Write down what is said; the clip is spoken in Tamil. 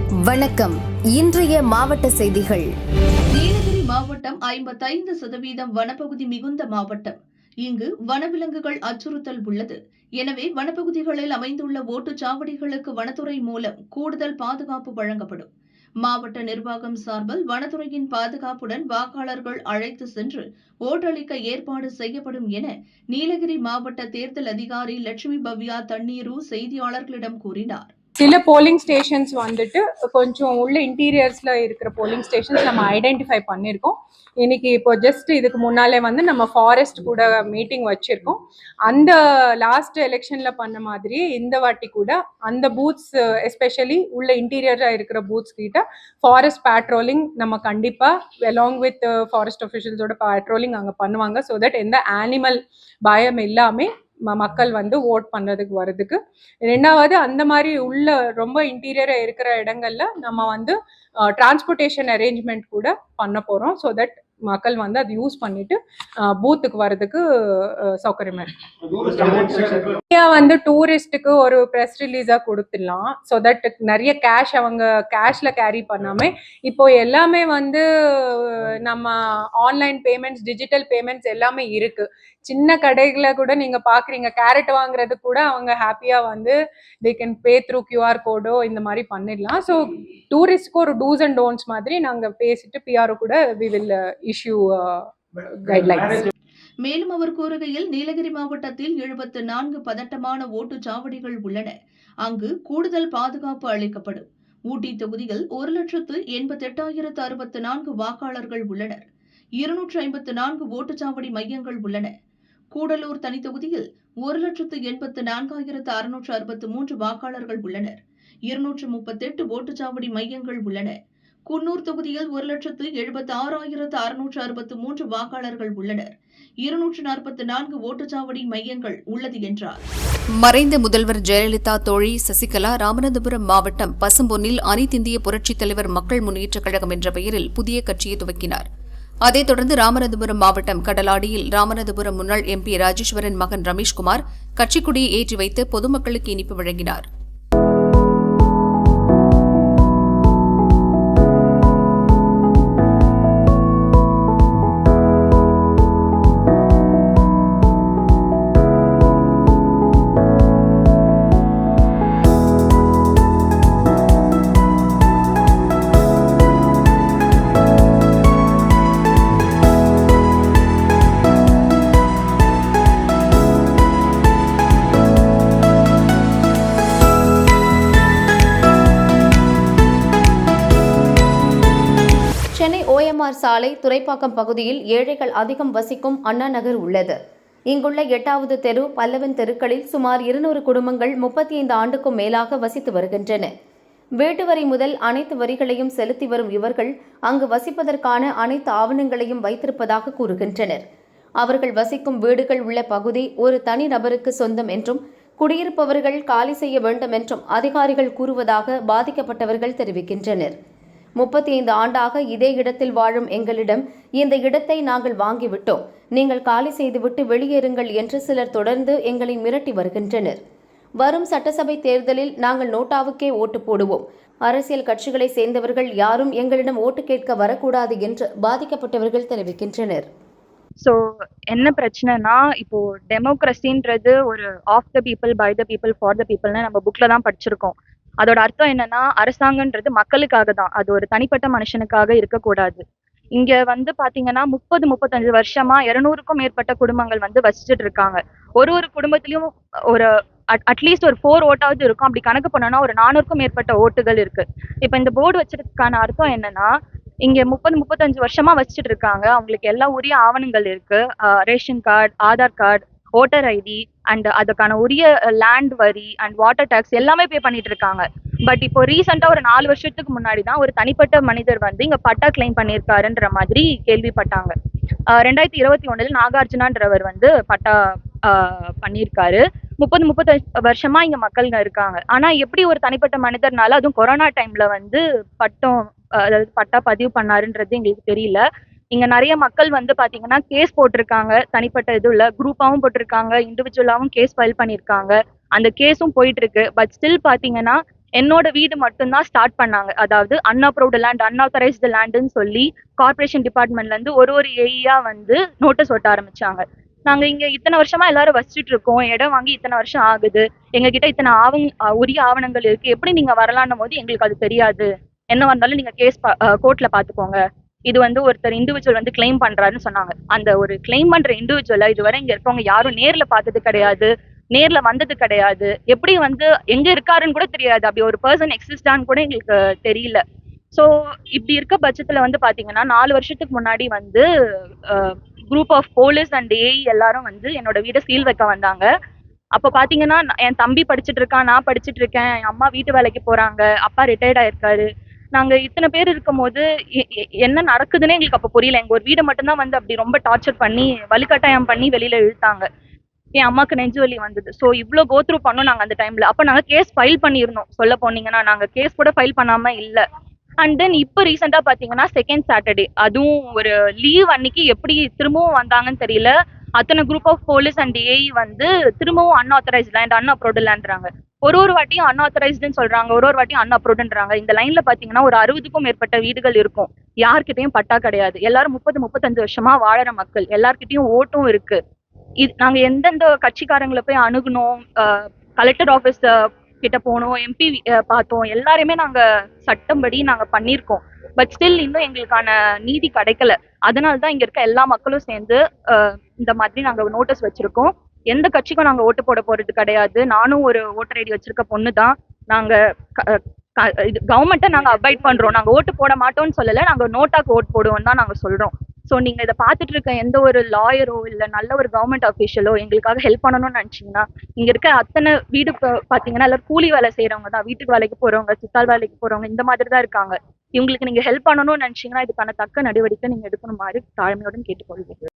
வணக்கம். இன்றைய மாவட்ட செய்திகள். நீலகிரி மாவட்டம் 55% வனப்பகுதி மிகுந்த மாவட்டம். இங்கு வனவிலங்குகள் அச்சுறுத்தல் உள்ளது. எனவே வனப்பகுதிகளில் அமைந்துள்ள ஓட்டுச்சாவடிகளுக்கு வனத்துறை மூலம் கூடுதல் பாதுகாப்பு வழங்கப்படும். மாவட்ட நிர்வாகம் சார்பில் வனத்துறையின் பாதுகாப்புடன் வாக்காளர்கள் அழைத்து சென்று ஓட்டளிக்க ஏற்பாடு செய்யப்படும் என நீலகிரி மாவட்ட தேர்தல் அதிகாரி லட்சுமி பவ்யா தண்ணீரு செய்தியாளர்களிடம் கூறினார். சில போலிங் ஸ்டேஷன்ஸ் வந்துட்டு கொஞ்சம் உள்ள இன்டீரியர்ஸ்ல இருக்கிற போலிங் ஸ்டேஷன்ஸ் நம்ம ஐடென்டிஃபை பண்ணியிருக்கோம். இன்னைக்கு இப்போ ஜஸ்ட் இதுக்கு முன்னாலே வந்து நம்ம ஃபாரஸ்ட் கூட மீட்டிங் வச்சிருக்கோம். அந்த லாஸ்ட் எலெக்ஷன்ல பண்ண மாதிரி இந்த வாட்டி கூட அந்த பூத்ஸ் எஸ்பெஷலி உள்ள இன்டீரியரா இருக்கிற பூத்ஸ் கிட்ட ஃபாரஸ்ட் பேட்ரோலிங் நம்ம கண்டிப்பா அலாங் வித் ஃபாரஸ்ட் அஃபிஷியல்ஸோட பேட்ரோலிங் அங்கே பண்ணுவாங்க. ஸோ தட் எந்த ஆனிமல் பயம் இல்லாமல் மக்கள் வந்து ஓட் பண்றதுக்கு வர்றதுக்கு. ரெண்டாவது அந்த மாதிரி உள்ள ரொம்ப இன்டீரியரா இருக்கிற இடங்கள்ல நம்ம வந்து டிரான்ஸ்போர்ட்டேஷன் அரேஞ்ச்மெண்ட் கூட பண்ண போறோம். ஸோ தட் மக்கள் வந்து அதை யூஸ் பண்ணிட்டு பூத்துக்கு வர்றதுக்கு சௌகரியமா இருக்கு. வந்து டூரிஸ்டுக்கு ஒரு ப்ரெஸ் ரிலீஸா கொடுத்துடலாம். ஸோ தட் நிறைய கேஷ் அவங்க கேஷ்ல கேரி பண்ணாம இப்போ எல்லாமே வந்து நம்ம ஆன்லைன் பேமெண்ட்ஸ், டிஜிட்டல் பேமெண்ட்ஸ் எல்லாமே இருக்கு. சின்ன கடைகளை கூட நீங்க பாக்குறீங்க, கேரட் வாங்குறது கூட அவங்க ஹாப்பியா வந்து they can pay through QR கோடோ இந்த மாதிரி பண்ணிடலாம். ஸோ டூரிஸ்ட்க்கு ஒரு டூஸ் அண்ட் டோன்ட்ஸ் மாதிரி நாங்க பேசிட்டு பிஆர்ஓ கூட வி வில் இஷ்யூ கைட்லைன்ஸ். மேலும் அவர் கூறுகையில், நீலகிரி மாவட்டத்தில் 74 பதட்டமான ஓட்டுச்சாவடிகள் உள்ளன. அங்கு கூடுதல் பாதுகாப்பு அளிக்கப்படும். ஊட்டி தொகுதியில் 1,88,064 வாக்காளர்கள் உள்ளனர். 254 ஓட்டுச்சாவடி மையங்கள் உள்ளன. கூடலூர் தனி தொகுதியில் 1,84,663 வாக்காளர்கள் உள்ளனர். 238 ஓட்டுச்சாவடி மையங்கள் உள்ளன. குன்னூர் தொகுதியில் 1,76,663 வாக்காளர்கள் உள்ளனர். 244 ஓட்டுச்சாவடி மையங்கள் உள்ளது என்றார். மறைந்த முதல்வர் ஜெயலலிதா தோழி சசிகலா ராமநாதபுரம் மாவட்டம் பசும்பொன்னில் அனைத்திந்திய புரட்சித் தலைவர் மக்கள் முன்னேற்றக் கழகம் என்ற பெயரில் புதிய கட்சியை துவக்கினார். அதைத் தொடர்ந்து ராமநாதபுரம் மாவட்டம் கடலாடியில் ராமநாதபுரம் முன்னாள் எம்பி ராஜேஸ்வரன் மகன் ரமேஷ்குமார் கட்சிக்கொடியை ஏற்றி வைத்து பொதுமக்களுக்கு இனிப்பு வழங்கினார். சென்னை OMR சாலை துரைப்பாக்கம் பகுதியில் ஏழைகள் அதிகம் வசிக்கும் அண்ணா நகர் உள்ளது. இங்குள்ள 8வது தெரு, பல்லவன் தெருக்களில் சுமார் 200 குடும்பங்கள் 35 ஆண்டுக்கும் மேலாக வசித்து வருகின்றன. வீட்டு வரி முதல் அனைத்து வரிகளையும் செலுத்தி வரும் இவர்கள் அங்கு வசிப்பதற்கான அனைத்து ஆவணங்களையும் வைத்திருப்பதாக கூறுகின்றனர். அவர்கள் வசிக்கும் வீடுகள் உள்ள பகுதி ஒரு தனி நபருக்கு சொந்தம் என்றும் குடியிருப்பவர்கள் காலி செய்ய வேண்டும் என்றும் அதிகாரிகள் கூறுவதாக பாதிக்கப்பட்டவர்கள் தெரிவிக்கின்றனர். 35 ஆண்டாக இதே இடத்தில் வாழும் எங்களிடம் இந்த இடத்தை நாங்கள் வாங்கிவிட்டோம், நீங்கள் காலி செய்துவிட்டு வெளியேறுங்கள் என்று சிலர் தொடர்ந்து எங்களை மிரட்டி வருகின்றனர். வரும் சட்டசபை தேர்தலில் நாங்கள் நோட்டாவுக்கே ஓட்டு போடுவோம். அரசியல் கட்சிகளை சேர்ந்தவர்கள் யாரும் எங்களிடம் ஓட்டு கேட்க வரக்கூடாது என்று பாதிக்கப்பட்டவர்கள் தெரிவிக்கின்றனர். ஸோ என்ன பிரச்சனைனா, இப்போ டெமோக்ரஸின்றது ஒரு of the people, by the people, for the பீப்புள்னு நம்ம புக்ல தான் படிச்சிருக்கோம். அதோட அர்த்தம் என்னன்னா, அரசாங்கன்றது மக்களுக்காக தான், அது ஒரு தனிப்பட்ட மனுஷனுக்காக இருக்கக்கூடாது. இங்க வந்து பாத்தீங்கன்னா 30-35 வருஷமா 200க்கும் மேற்பட்ட குடும்பங்கள் வந்து வசிச்சுட்டு இருக்காங்க. ஒரு குடும்பத்திலயும் ஒரு அட்லீஸ்ட் ஒரு 4 ஓட்டாவது இருக்கும். அப்படி கணக்கு பண்ணோம்னா ஒரு 400க்கும் மேற்பட்ட ஓட்டுகள் இருக்கு. இப்ப இந்த போர்டு வச்சதுக்கான அர்த்தம் என்னன்னா, இங்க 30-35 வருஷமா வச்சுட்டு இருக்காங்க. அவங்களுக்கு எல்லா உரிய ஆவணங்கள் இருக்கு. Ration card, Aadhaar card, voter ID and அதுக்கான உரிய லேண்ட் வரி அண்ட் வாட்டர் டாக்ஸ் எல்லாமே பே பண்ணிட்டு இருக்காங்க. பட் இப்போ ரீசெண்டா ஒரு 4 வருஷத்துக்கு முன்னாடி தான் ஒரு தனிப்பட்ட மனிதர் வந்து இங்க பட்டா கிளைம் பண்ணியிருக்காருன்ற மாதிரி கேள்விப்பட்டாங்க. 2021 நாகார்ஜுனான்றவர் வந்து பட்டா பண்ணியிருக்காரு. 30-35 வருஷமா இங்க மக்கள்ங்க இருக்காங்க. ஆனா எப்படி ஒரு தனிப்பட்ட மனிதர்னால, அதுவும் கொரோனா டைம்ல வந்து அதாவது பட்டா பதிவு பண்ணாருன்றது எங்களுக்கு தெரியல. இங்க நிறைய மக்கள் வந்து பாத்தீங்கன்னா கேஸ் போட்டிருக்காங்க. தனிப்பட்ட இதுல குரூப்பாவும் போட்டிருக்காங்க, இண்டிவிஜுவலாவும் கேஸ் ஃபைல் பண்ணிருக்காங்க. அந்த கேஸும் போயிட்டு இருக்கு. பட் ஸ்டில் பாத்தீங்கன்னா என்னோட வீடு மட்டும்தான் ஸ்டார்ட் பண்ணாங்க. அதாவது அன்அப்ரூவ்டு லேண்ட், அன்ஆத்தரைஸ்டு லேண்டுன்னு சொல்லி கார்ப்பரேஷன் டிபார்ட்மெண்ட்ல இருந்து ஒரு ஏஇயா வந்து நோட்டீஸ் ஒட்ட ஆரம்பிச்சாங்க. நாங்க இங்க இத்தனை வருஷமா எல்லாரும் வசிச்சுட்டு இருக்கோம், இடம் வாங்கி இத்தனை வருஷம் ஆகுது, எங்க கிட்ட இத்தனை உரிய ஆவணங்கள் இருக்கு, எப்படி நீங்க வரலான்னும் போது எங்களுக்கு அது தெரியாது, என்ன வந்தாலும் நீங்க கேஸ் கோர்ட்ல பாத்துக்கோங்க, இது வந்து ஒருத்தர் இண்டிவிஜுவல் வந்து கிளைம் பண்றாருன்னு சொன்னாங்க. அந்த ஒரு கிளைம் பண்ற இண்டிவிஜுவலை இதுவரை இங்க இருக்கவங்க யாரும் நேர்ல பார்த்தது கிடையாது, நேர்ல வந்தது கிடையாது, எப்படி வந்து எங்க இருக்காருன்னு கூட தெரியாது, அப்படி ஒரு பர்சன் எக்ஸிஸ்டான்னு கூட எங்களுக்கு தெரியல. ஸோ இப்படி இருக்க பட்சத்துல வந்து பாத்தீங்கன்னா 4 வருஷத்துக்கு முன்னாடி வந்து group of police and AE எல்லாரும் வந்து என்னோட வீடை சீல் வைக்க வந்தாங்க. அப்ப பாத்தீங்கன்னா என் தம்பி படிச்சுட்டு இருக்கான், நான் படிச்சுட்டு இருக்கேன், என் அம்மா வீட்டு வேலைக்கு போறாங்க, அப்பா ரிட்டையர்ட் ஆயிருக்காரு. நாங்க இத்தனை பேர் இருக்கும் போது என்ன நடக்குதுன்னே எங்களுக்கு அப்ப புரியல. எங்க ஒரு வீடை மட்டும்தான் வந்து அப்படி ரொம்ப டார்ச்சர் பண்ணி வலுக்கட்டாயம் பண்ணி வெளியில இழுத்தாங்க. என் அம்மாக்கு நெஞ்சு வலி வந்தது. ஸோ இவ்வளோ கோத்ரூ பண்ணோம் நாங்க அந்த டைம்ல. அப்ப நாங்க கேஸ் ஃபைல் பண்ணியிருந்தோம். சொல்ல போனீங்கன்னா நாங்க கேஸ் கூட ஃபைல் பண்ணாம இல்ல. அண்ட் தென் இப்போ ரீசெண்டா பாத்தீங்கன்னா செகண்ட் சாட்டர்டே, அதுவும் ஒரு லீவ் அன்னைக்கு எப்படி திரும்பவும் வந்தாங்கன்னு தெரியல. அத்தனை group of police and AE வந்து திரும்பவும் அன்ஆத்தரைஸ்ட் லேண்ட், அன்அப்ரூவ்டு லேண்ட்றாங்க. ஒரு வாட்டியும் அன்ஆத்தரைஸ்டுன்னு சொல்றாங்க, ஒரு வாட்டியும் அன்அப்ரூவ்டுன்றாங்க. இந்த லைன்ல பாத்தீங்கன்னா ஒரு 60க்கும் மேற்பட்ட வீடுகள் இருக்கும், யார்கிட்டயும் பட்டா கிடையாது, எல்லாரும் 35 வருஷமா வாழற மக்கள், எல்லார்கிட்டயும் ஓட்டும் இருக்கு. நாங்க எந்தெந்த கட்சிக்காரங்களை போய் அணுகணும், கலெக்டர் ஆபீஸ் கிட்ட போனோம், எம்பி பார்த்தோம், எல்லாருமே நாங்க சட்டம்படி நாங்க பண்ணியிருக்கோம். பட் ஸ்டில் இன்னும் எங்களுக்கான நீதி கிடைக்கல. அதனாலதான் இங்க இருக்க எல்லா மக்களும் சேர்ந்து இந்த மாதிரி நாங்க நோட்டீஸ் வச்சிருக்கோம். எந்த கட்சிக்கும் நாங்க ஓட்டு போட போறது கிடையாது. நானும் ஒரு ஓட்டர் ஐடி வச்சிருக்க பொண்ணு தான். நாங்க கவர்மெண்ட்டை நாங்க அபாய்ட் பண்றோம். நாங்க ஓட்டு போட மாட்டோம்னு சொல்லல, நாங்க நோட்டாக்கு ஓட்டு போடுவோம் தான் நாங்க சொல்றோம். ஸோ நீங்க இதை பார்த்துட்டு இருக்க எந்த ஒரு லாயரோ இல்ல நல்ல ஒரு கவர்மெண்ட் அஃபீஷியலோ எங்களுக்காக ஹெல்ப் பண்ணணும்னு நினைச்சீங்கன்னா, இங்க இருக்க அத்தனை வீடு பாத்தீங்கன்னா எல்லாரும் கூலி வேலை செய்யறவங்க தான், வீட்டுக்கு வேலைக்கு போறவங்க, சித்தால் வேலைக்கு போறவங்க, இந்த மாதிரி தான் இருக்காங்க. இவங்களுக்கு நீங்க ஹெல்ப் பண்ணணும்னு நினைச்சீங்கன்னா இதுக்கான தக்க நடவடிக்கை நீங்க எடுக்கணும் மாதிரி தாழ்மையுடன் கேட்டுக்கொள்கிறேன்.